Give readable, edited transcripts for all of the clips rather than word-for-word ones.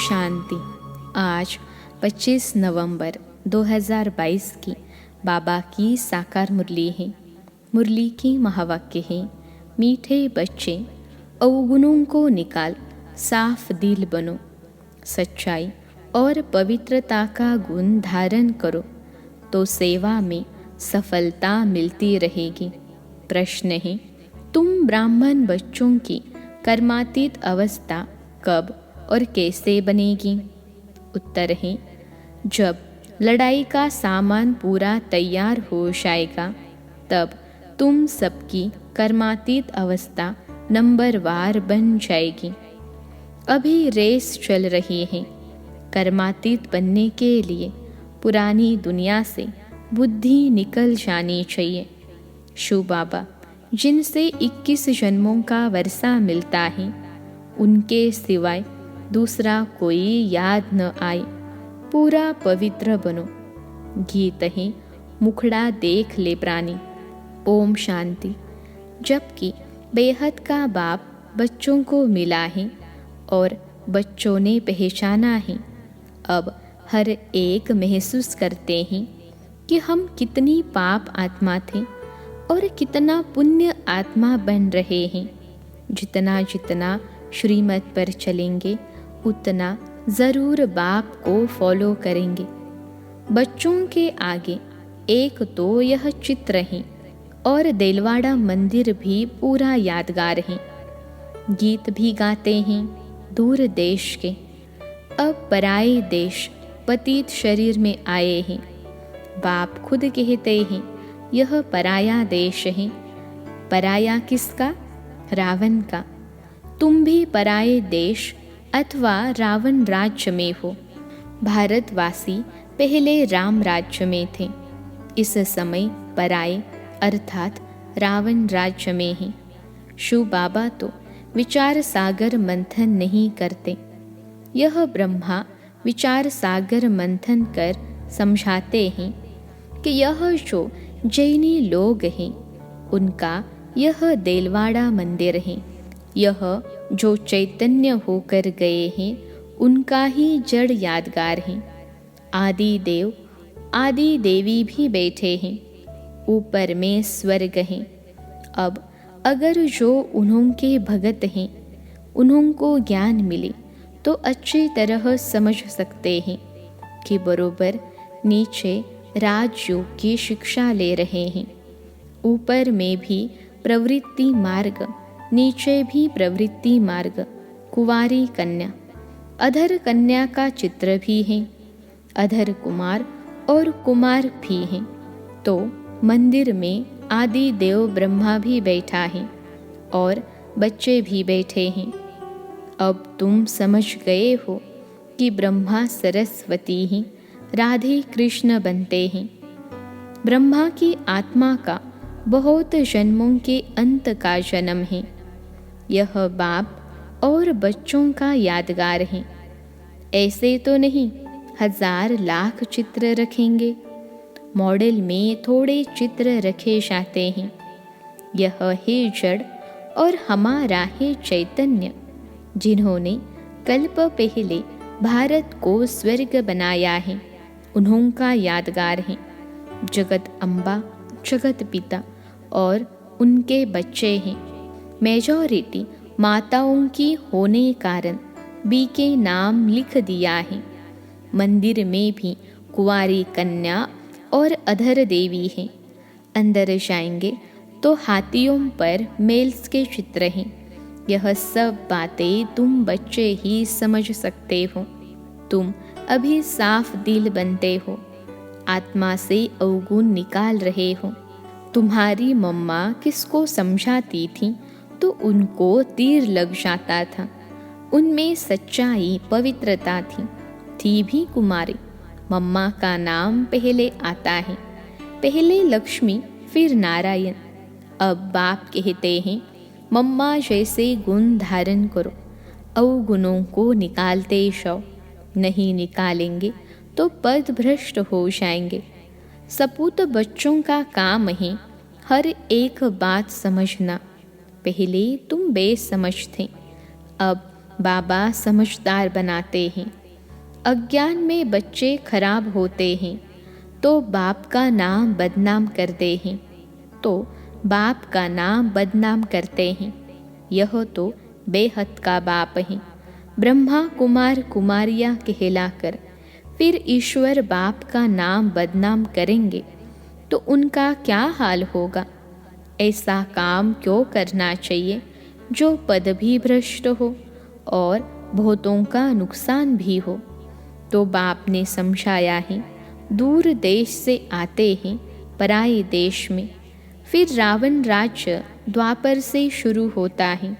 शांति। आज 25 नवंबर 2022 की बाबा की साकार मुरली है। मुरली की महावाक्य है, मीठे बच्चे अवगुणों को निकाल साफ दिल बनो, सच्चाई और पवित्रता का गुण धारण करो तो सेवा में सफलता मिलती रहेगी। प्रश्न है, तुम ब्राह्मण बच्चों की कर्मातीत अवस्था कब और कैसे बनेगी? उत्तर है, जब लड़ाई का सामान पूरा तैयार हो जाएगा तब तुम सबकी कर्मातीत अवस्था नंबरवार बन जाएगी। अभी रेस चल रही है। कर्मातीत बनने के लिए पुरानी दुनिया से बुद्धि निकल जानी चाहिए। शिव बाबा जिनसे 21 जन्मों का वर्षा मिलता है, उनके सिवाय दूसरा कोई याद न आए। पूरा पवित्र बनो। गीत है, मुखड़ा देख ले प्राणी। ओम शांति। जबकि बेहद का बाप बच्चों को मिला है और बच्चों ने पहचाना है, अब हर एक महसूस करते हैं कि हम कितनी पाप आत्मा थे और कितना पुण्य आत्मा बन रहे हैं। जितना जितना श्रीमत पर चलेंगे उतना ज़रूर बाप को फॉलो करेंगे। बच्चों के आगे एक तो यह चित्र है और देलवाड़ा मंदिर भी पूरा यादगार है। गीत भी गाते हैं दूर देश के, अब पराए देश पतित शरीर में आए हैं। बाप खुद कहते हैं, यह पराया देश है। पराया किसका? रावण का। तुम भी पराए देश अथवा रावण राज्य में हो। भारतवासी पहले राम राज्य में थे, इस समय पराए अर्थात रावण राज्य में हैं। शिव बाबा तो विचार सागर मंथन नहीं करते। यह ब्रह्मा विचार सागर मंथन कर समझाते हैं कि यह जो जैनी लोग हैं, उनका यह देलवाड़ा मंदिर है। यह जो चैतन्य होकर गए हैं, उनका ही जड़ यादगार है। आदि देव आदि देवी भी बैठे हैं, ऊपर में स्वर्ग हैं। अब अगर जो उन्हों के भगत हैं, उन्हों को ज्ञान मिले तो अच्छी तरह समझ सकते हैं कि बरोबर नीचे राजयोग की शिक्षा ले रहे हैं। ऊपर में भी प्रवृत्ति मार्ग, नीचे भी प्रवृत्ति मार्ग। कुंवारी कन्या, अधर कन्या का चित्र भी है। अधर कुमार और कुमार भी हैं। तो मंदिर में आदि देव ब्रह्मा भी बैठा है और बच्चे भी बैठे हैं। अब तुम समझ गए हो कि ब्रह्मा सरस्वती ही राधे कृष्ण बनते हैं। ब्रह्मा की आत्मा का बहुत जन्मों के अंत का जन्म है। यह बाप और बच्चों का यादगार है। ऐसे तो नहीं 1000 लाख चित्र रखेंगे। मॉडल में थोड़े चित्र रखे जाते हैं। यह है जड़ और हमारा है चैतन्य, जिन्होंने कल्प पहले भारत को स्वर्ग बनाया है। उन्हों का यादगार है। जगत अम्बा, जगत पिता और उनके बच्चे हैं। मेजॉरिटी माताओं की होने कारण बी के नाम लिख दिया है। मंदिर में भी कुंवारी कन्या और अधर देवी हैं। अंदर जाएंगे तो हाथियों पर मेल्स के चित्र हैं। यह सब बातें तुम बच्चे ही समझ सकते हो। तुम अभी साफ दिल बनते हो, आत्मा से अवगुण निकाल रहे हो। तुम्हारी मम्मा किसको समझाती थी तो उनको तीर लग जाता था। उनमें सच्चाई पवित्रता थी भी कुमारी। मम्मा का नाम पहले आता है, पहले लक्ष्मी फिर नारायण। अब बाप कहते हैं, मम्मा जैसे गुण धारण करो, अवगुणों को निकालते जाओ। नहीं निकालेंगे तो पद भ्रष्ट हो जाएंगे। सपूत बच्चों का काम है हर एक बात समझना। पहले तुम बेसमझ थे, अब बाबा समझदार बनाते हैं। अज्ञान में बच्चे खराब होते हैं तो बाप का नाम बदनाम करते हैं, तो बाप का नाम बदनाम करते हैं। यह तो बेहद का बाप है। ब्रह्मा कुमार कुमारियाँ कहलाकर फिर ईश्वर बाप का नाम बदनाम करेंगे तो उनका क्या हाल होगा। ऐसा काम क्यों करना चाहिए जो पद भी भ्रष्ट हो और बहुतों का नुकसान भी हो। तो बाप ने समझाया है, दूर देश से आते हैं पराए देश में, फिर रावण राज्य द्वापर से शुरू होता है,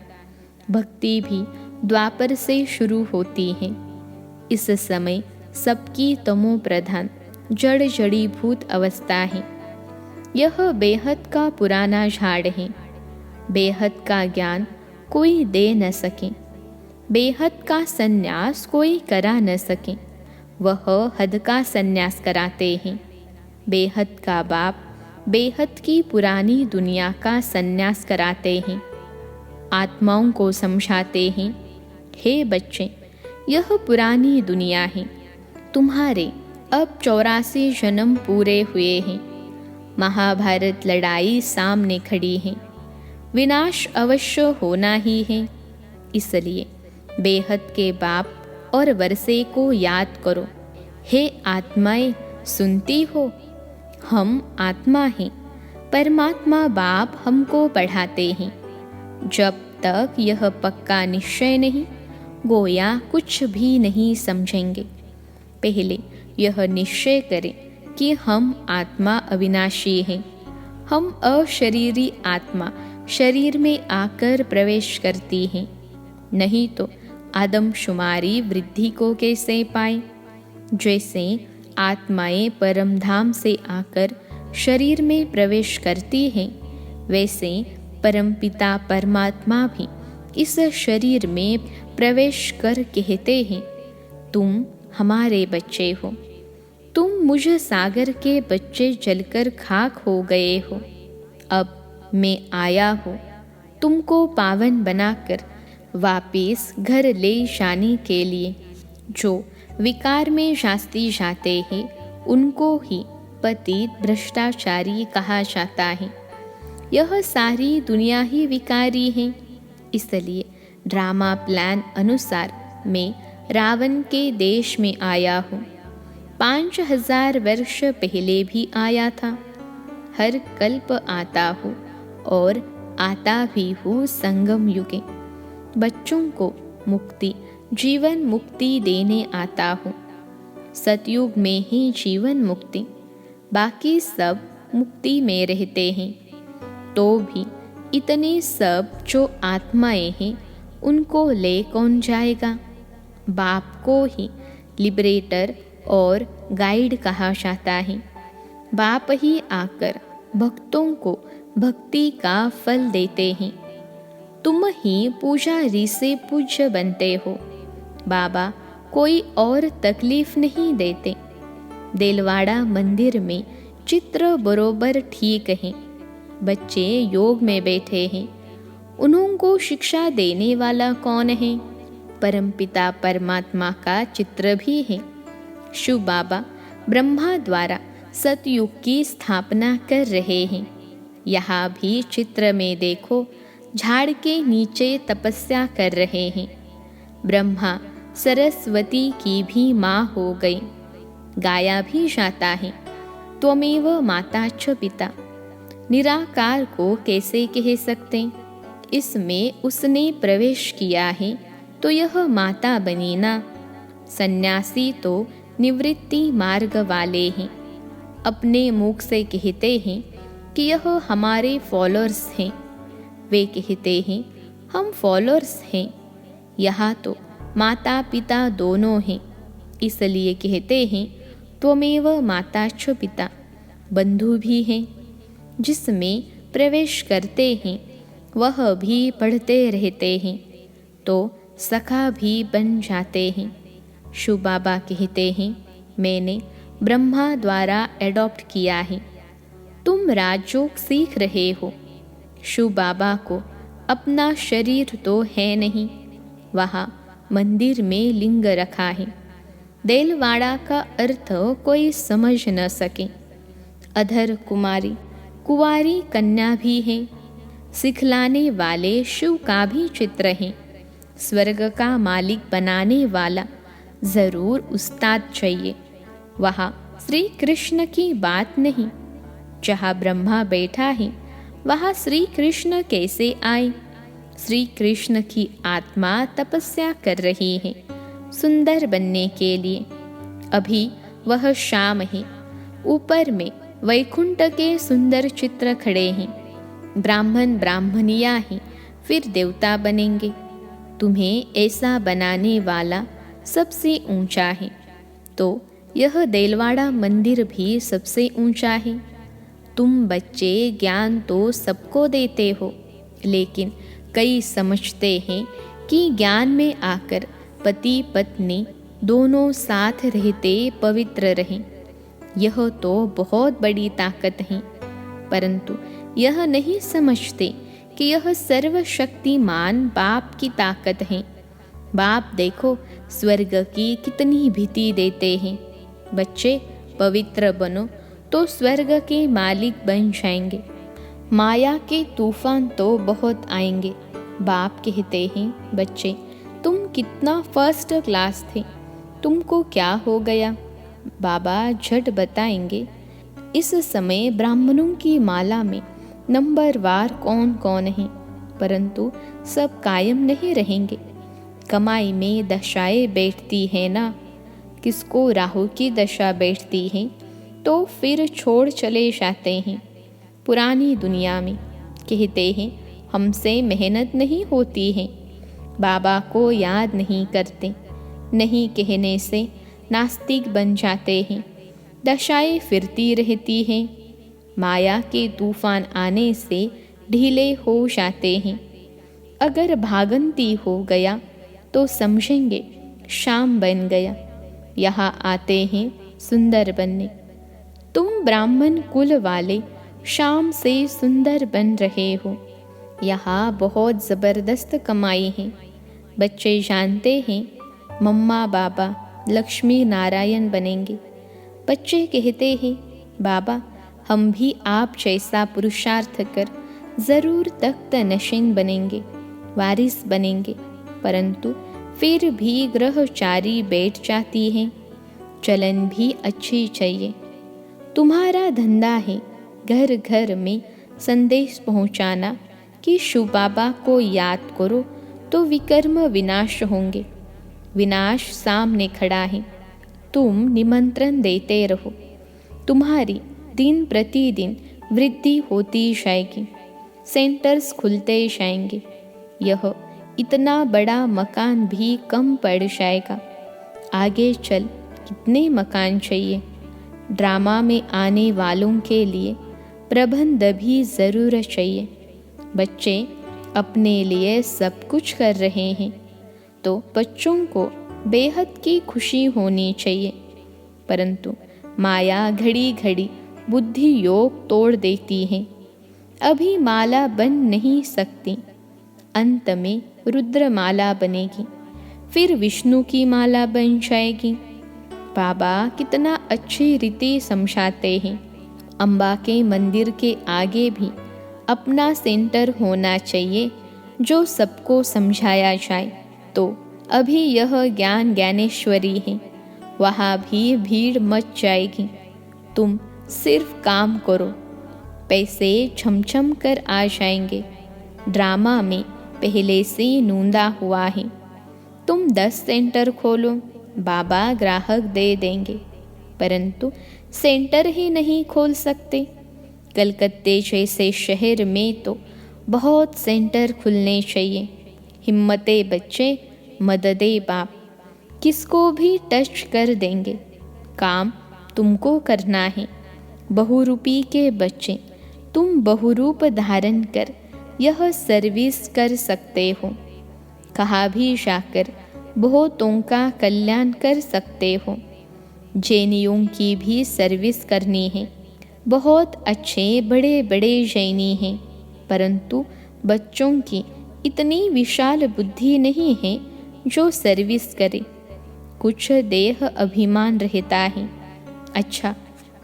भक्ति भी द्वापर से शुरू होती है। इस समय सबकी तमो प्रधान जड़ जड़ीभूत अवस्था है। यह बेहद का पुराना झाड़ है। बेहद का ज्ञान कोई दे न सके, बेहद का संन्यास कोई करा न सके, वह हद का संन्यास कराते हैं। बेहद का बाप बेहद की पुरानी दुनिया का संन्यास कराते हैं। आत्माओं को समझाते हैं, हे बच्चे, यह पुरानी दुनिया है, तुम्हारे अब 84 जन्म पूरे हुए हैं। महाभारत लड़ाई सामने खड़ी है, विनाश अवश्य होना ही है। इसलिए बेहद के बाप और वर्षे को याद करो। हे आत्माएं, सुनती हो? हम आत्मा हैं, परमात्मा बाप हमको पढ़ाते हैं। जब तक यह पक्का निश्चय नहीं, गोया कुछ भी नहीं समझेंगे। पहले यह निश्चय करें कि हम आत्मा अविनाशी हैं। हम अशरीरी आत्मा शरीर में आकर प्रवेश करती हैं, नहीं तो आदमशुमारी वृद्धि को कैसे पाए। जैसे आत्माएं परमधाम से आकर शरीर में प्रवेश करती हैं, वैसे परमपिता परमात्मा भी इस शरीर में प्रवेश कर कहते हैं, तुम हमारे बच्चे हो, तुम मुझ सागर के बच्चे जलकर खाक हो गए हो। अब मैं आया हूँ तुमको पावन बनाकर वापिस घर ले जाने के लिए। जो विकार में शास्ती जाते हैं उनको ही पतित भ्रष्टाचारी कहा जाता है। यह सारी दुनिया ही विकारी है। इसलिए ड्रामा प्लान अनुसार मैं रावण के देश में आया हूँ। 5000 वर्ष पहले भी आया था। हर कल्प आता हूँ और आता भी हूँ संगम युगे। बच्चों को मुक्ति, जीवन मुक्ति देने आता हूँ। सतयुग में ही जीवन मुक्ति, बाकी सब मुक्ति में रहते हैं। तो भी इतने सब जो आत्माएं हैं उनको ले कौन जाएगा। बाप को ही लिबरेटर और गाइड कहा जाता है। बाप ही आकर भक्तों को भक्ति का फल देते हैं। तुम ही पुजारी से पूज्य बनते हो। बाबा कोई और तकलीफ नहीं देते। देलवाड़ा मंदिर में चित्र बरोबर ठीक है। बच्चे योग में बैठे हैं, उन्होंने शिक्षा देने वाला कौन है। परमपिता परमात्मा का चित्र भी है। शिव बाबा ब्रह्मा द्वारा सतयुग की स्थापना कर रहे हैं। यहाँ भी चित्र में देखो, झाड़ के नीचे तपस्या कर रहे हैं। ब्रह्मा सरस्वती की भी माँ हो गई। गाया भी जाता है, त्वमेव माता च पिता। निराकार को कैसे कह सकते। इसमें उसने प्रवेश किया है तो यह माता बनी ना। सन्यासी तो निवृत्ति मार्ग वाले हैं। अपने मुख से कहते हैं कि यह हमारे फॉलोअर्स हैं। वे कहते हैं हम फॉलोअर्स हैं। यहाँ तो माता पिता दोनों हैं, इसलिए कहते हैं त्वमेव माता च पिता। बंधु भी हैं, जिसमें प्रवेश करते हैं वह भी पढ़ते रहते हैं तो सखा भी बन जाते हैं। शिव बाबा कहते हैं मैंने ब्रह्मा द्वारा एडॉप्ट किया है। तुम राजयोग सीख रहे हो। शिव बाबा को अपना शरीर तो है नहीं। वहाँ मंदिर में लिंग रखा है। देलवाड़ा का अर्थ कोई समझ न सके। अधर कुमारी कुंवारी कन्या भी है। सिखलाने वाले शिव का भी चित्र है। स्वर्ग का मालिक बनाने वाला जरूर उस्ताद चाहिए। वहाँ श्री कृष्ण की बात नहीं। जहाँ ब्रह्मा बैठा है वहाँ श्री कृष्ण कैसे आए? श्री कृष्ण की आत्मा तपस्या कर रही है सुंदर बनने के लिए। अभी वह शाम है। ऊपर में वैकुंठ के सुंदर चित्र खड़े हैं। ब्राह्मण ब्राह्मणिया हैं, फिर देवता बनेंगे। तुम्हें ऐसा बनाने वाला सबसे ऊंचा है, तो यह देलवाड़ा मंदिर भी सबसे ऊंचा है। तुम बच्चे ज्ञान तो सबको देते हो, लेकिन कई समझते हैं कि ज्ञान में आकर पति पत्नी दोनों साथ रहते पवित्र रहें। यह तो बहुत बड़ी ताकत है, परंतु यह नहीं समझते कि यह सर्वशक्तिमान बाप की ताकत है। बाप देखो स्वर्ग की कितनी भीति देते हैं। बच्चे पवित्र बनो तो स्वर्ग के मालिक बन जाएंगे। माया के तूफान तो बहुत आएंगे। बाप कहते हैं, बच्चे तुम कितना फर्स्ट क्लास थे, तुमको क्या हो गया? बाबा झट बताएंगे। इस समय ब्राह्मणों की माला में नंबरवार कौन कौन है, परंतु सब कायम नहीं रहेंगे। कमाई में दशाएं बैठती है ना। किसको राहु की दशा बैठती है तो फिर छोड़ चले जाते हैं। पुरानी दुनिया में कहते हैं हमसे मेहनत नहीं होती है। बाबा को याद नहीं करते। नहीं कहने से नास्तिक बन जाते हैं। दशाएं फिरती रहती हैं। माया के तूफान आने से ढीले हो जाते हैं। अगर भागंती हो गया तो समझेंगे शाम बन गया। यहाँ आते हैं सुंदर बनने। तुम ब्राह्मण कुल वाले शाम से सुंदर बन रहे हो। यहाँ बहुत ज़बरदस्त कमाई है। बच्चे जानते हैं मम्मा बाबा लक्ष्मी नारायण बनेंगे। बच्चे कहते हैं बाबा हम भी आप जैसा पुरुषार्थ कर ज़रूर तख्त नशीन बनेंगे, वारिस बनेंगे। परंतु फिर भी ग्रहचारी बैठ जाती हैं। चलन भी अच्छी चाहिए। तुम्हारा धंधा है घर घर में संदेश पहुंचाना कि शिव बाबा को याद करो तो विकर्म विनाश होंगे। विनाश सामने खड़ा है। तुम निमंत्रण देते रहो। तुम्हारी दिन प्रतिदिन वृद्धि होती जाएगी। सेंटर्स खुलते जाएंगे। यह इतना बड़ा मकान भी कम पड़ जाएगा। आगे चल कितने मकान चाहिए? ड्रामा में आने वालों के लिए प्रबंध भी ज़रूर चाहिए। बच्चे अपने लिए सब कुछ कर रहे हैं, तो बच्चों को बेहद की खुशी होनी चाहिए। परंतु माया घड़ी घड़ी बुद्धि योग तोड़ देती है। अभी माला बन नहीं सकती। अंत में रुद्र माला बनेगी, फिर विष्णु की माला बन जाएगी। बाबा कितना अच्छी रीति समझाते हैं। अम्बा के मंदिर के आगे भी अपना सेंटर होना चाहिए जो सबको समझाया जाए। तो अभी यह ज्ञान ज्ञानेश्वरी है, वहाँ भी भीड़ मच जाएगी। तुम सिर्फ काम करो, पैसे छमछम कर आ जाएंगे। ड्रामा में पहले से नूंदा हुआ है। तुम 10 सेंटर खोलो, बाबा ग्राहक दे देंगे, परंतु सेंटर ही नहीं खोल सकते। कलकत्ते जैसे शहर में तो बहुत सेंटर खुलने चाहिए। हिम्मते बच्चे, मददे बाप, किसको भी टच कर देंगे। काम तुमको करना है। बहुरूपी के बच्चे, तुम बहुरूप धारण कर यह सर्विस कर सकते हो। कहाँ भी जाकर बहुतों का कल्याण कर सकते हो। जैनियों की भी सर्विस करनी है। बहुत अच्छे बड़े बड़े जैनी हैं, परंतु बच्चों की इतनी विशाल बुद्धि नहीं है जो सर्विस करे। कुछ देह अभिमान रहता है। अच्छा,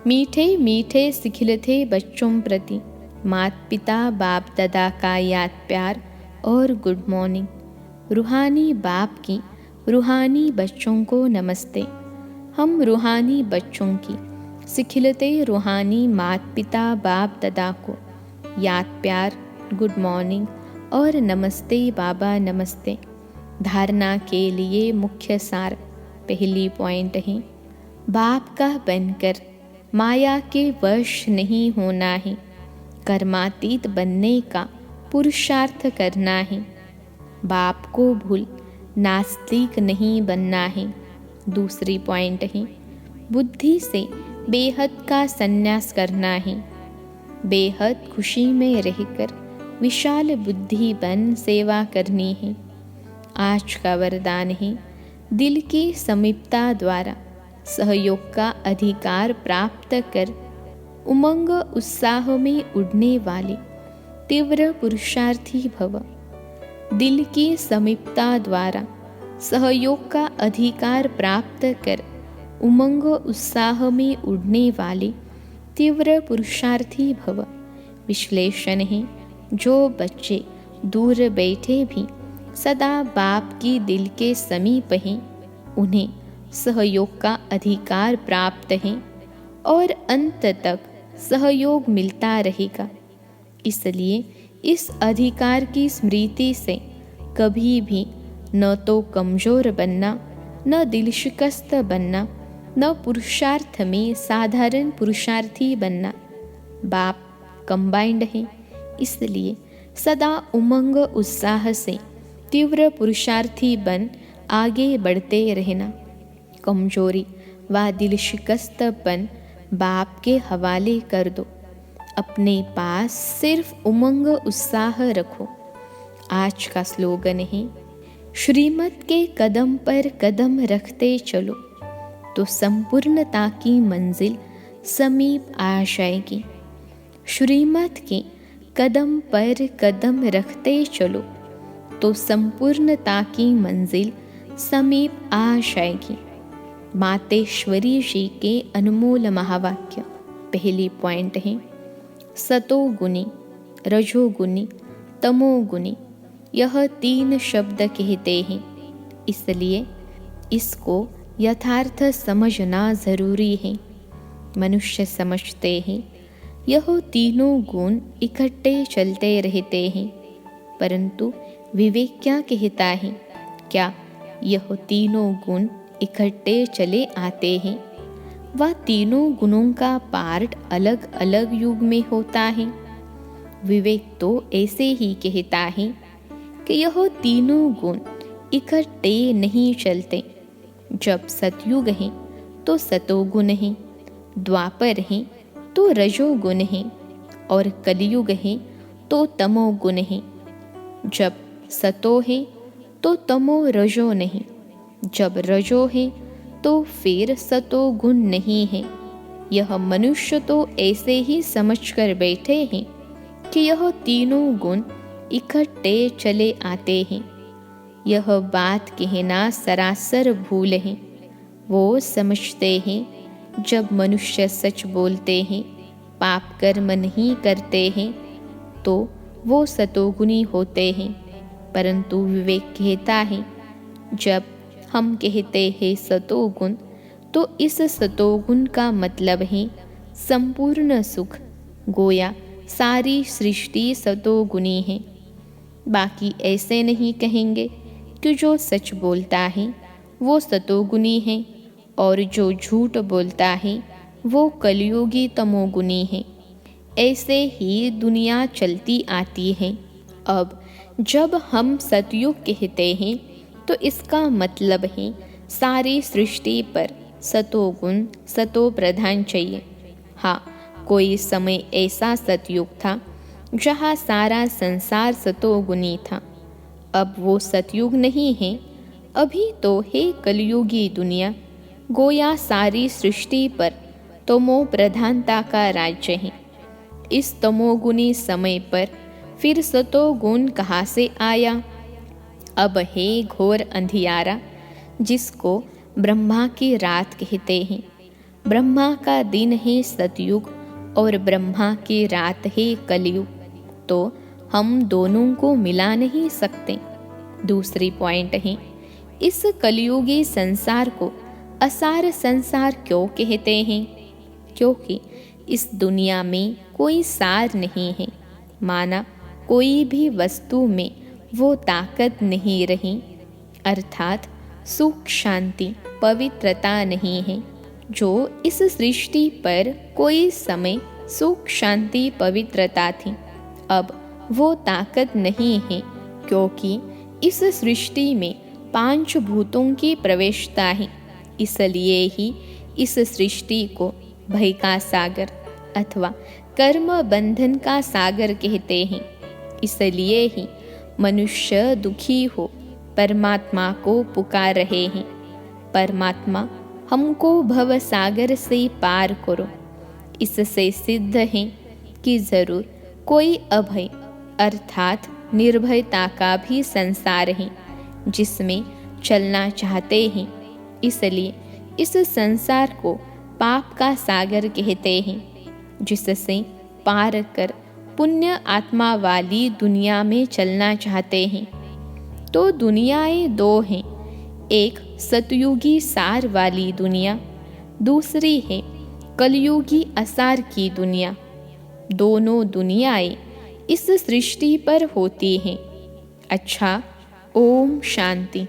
मीठे मीठे सिखिलते बच्चों प्रति माता पिता बाप दादा का याद प्यार और गुड मॉर्निंग। रूहानी बाप की रूहानी बच्चों को नमस्ते। हम रूहानी बच्चों की सिखिलते रूहानी माता पिता बाप दादा को याद प्यार, गुड मॉर्निंग और नमस्ते बाबा नमस्ते। धारणा के लिए मुख्य सार पहली पॉइंट है, बाप का बनकर माया के वश नहीं होना है, कर्मातीत बनने का पुरुषार्थ करना है। बाप को भूल नास्तिक नहीं बनना है। दूसरी पॉइंट है, बुद्धि से बेहद का संन्यास करना है। बेहद खुशी में रहकर विशाल बुद्धि बन सेवा करनी है। आज का वरदान है, दिल की समीपता द्वारा सहयोग का अधिकार प्राप्त कर उमंग उत्साह में उड़ने वाले तीव्र पुरुषार्थी भव। दिल की समीपता द्वारा सहयोग का अधिकार प्राप्त कर उमंग उत्साह में उड़ने वाले तीव्र पुरुषार्थी भव। विश्लेषण है, जो बच्चे दूर बैठे भी सदा बाप की दिल के समीप हैं, उन्हें सहयोग का अधिकार प्राप्त है और अंत तक सहयोग मिलता रहेगा। इसलिए इस अधिकार की स्मृति से कभी भी न तो कमज़ोर बनना, न दिल शिकस्त बनना, न पुरुषार्थ में साधारण पुरुषार्थी बनना। बाप कंबाइंड है, इसलिए सदा उमंग उत्साह से तीव्र पुरुषार्थी बन आगे बढ़ते रहना। कमजोरी व दिल शिकस्तपन बाप के हवाले कर दो। अपने पास सिर्फ उमंग उत्साह रखो। आज का स्लोगन है, श्रीमत के कदम पर कदम रखते चलो तो संपूर्णता की मंजिल समीप आ जाएगी। श्रीमत के कदम पर कदम रखते चलो तो संपूर्णता की मंजिल समीप आ जाएगी। मातेश्वरी जी के अनमोल महावाक्य। पहली पॉइंट है, सतोगुणी, रजोगुणी, तमोगुणी, यह तीन शब्द कहते हैं, इसलिए इसको यथार्थ समझना जरूरी है। मनुष्य समझते हैं यह तीनों गुण इकट्ठे चलते रहते हैं, परंतु विवेक क्या कहता है? क्या यह तीनों गुण इकट्ठे चले आते हैं? वह तीनों गुणों का पार्ट अलग अलग युग में होता है। विवेक तो ऐसे ही कहता है कि यह तीनों गुण इकट्ठे नहीं चलते। जब सतयुग है तो सतोगुण है, द्वापर है तो रजोगुण है और कलयुग है तो तमोगुण है। जब सतो है तो तमो रजो नहीं, जब रजो है तो फिर सतो गुण नहीं है। यह मनुष्य तो ऐसे ही समझकर बैठे हैं कि यह तीनों गुण इकट्ठे चले आते हैं। यह बात कहना सरासर भूल है। वो समझते हैं जब मनुष्य सच बोलते हैं, पाप कर्म नहीं करते हैं, तो वो सतोगुणी होते हैं। परंतु विवेक कहता है, जब हम कहते हैं सतोगुण, तो इस सतोगुण का मतलब है संपूर्ण सुख। गोया सारी सृष्टि सतोगुणी है। बाकी ऐसे नहीं कहेंगे कि जो सच बोलता है वो सतोगुणी है और जो झूठ बोलता है वो कलयुगी तमोगुणी है। ऐसे ही दुनिया चलती आती है। अब जब हम सतयुग कहते हैं तो इसका मतलब है सारी सृष्टि पर सतोगुण सतो प्रधान चाहिए। हाँ, कोई समय ऐसा सतयुग था जहाँ सारा संसार सतोगुणी था। अब वो सतयुग नहीं है, अभी तो है कलयुगी दुनिया। गोया सारी सृष्टि पर तमो प्रधानता का राज्य है। इस तमोगुणी समय पर फिर सतोगुण कहाँ से आया? अब है घोर अंधियारा, जिसको ब्रह्मा की रात कहते हैं। ब्रह्मा का दिन है सतयुग और ब्रह्मा की रात है कलयुग, तो हम दोनों को मिला नहीं सकते। दूसरी पॉइंट है, इस कलयुगी संसार को असार संसार क्यों कहते हैं? क्योंकि इस दुनिया में कोई सार नहीं है, माना कोई भी वस्तु में वो ताकत नहीं रही, अर्थात सुख शांति पवित्रता नहीं है। जो इस सृष्टि पर कोई समय सुख शांति पवित्रता थी, अब वो ताकत नहीं है, क्योंकि इस सृष्टि में 5 भूतों की प्रवेशता है। इसलिए ही इस सृष्टि को भय का सागर अथवा कर्म बंधन का सागर कहते हैं। इसलिए ही मनुष्य दुखी हो परमात्मा को पुकार रहे हैं, परमात्मा हमको भव सागर से पार करो। इससे सिद्ध है कि जरूर कोई अभय अर्थात निर्भयता का भी संसार है, जिसमें चलना चाहते हैं। इसलिए इस संसार को पाप का सागर कहते हैं, जिससे पार कर पुण्य आत्मा वाली दुनिया में चलना चाहते हैं। तो दुनियाएं 2 हैं, एक सतयुगी सार वाली दुनिया, दूसरी है कलयुगी असार की दुनिया। दोनों दुनियाएं इस सृष्टि पर होती हैं। अच्छा, ओम शांति।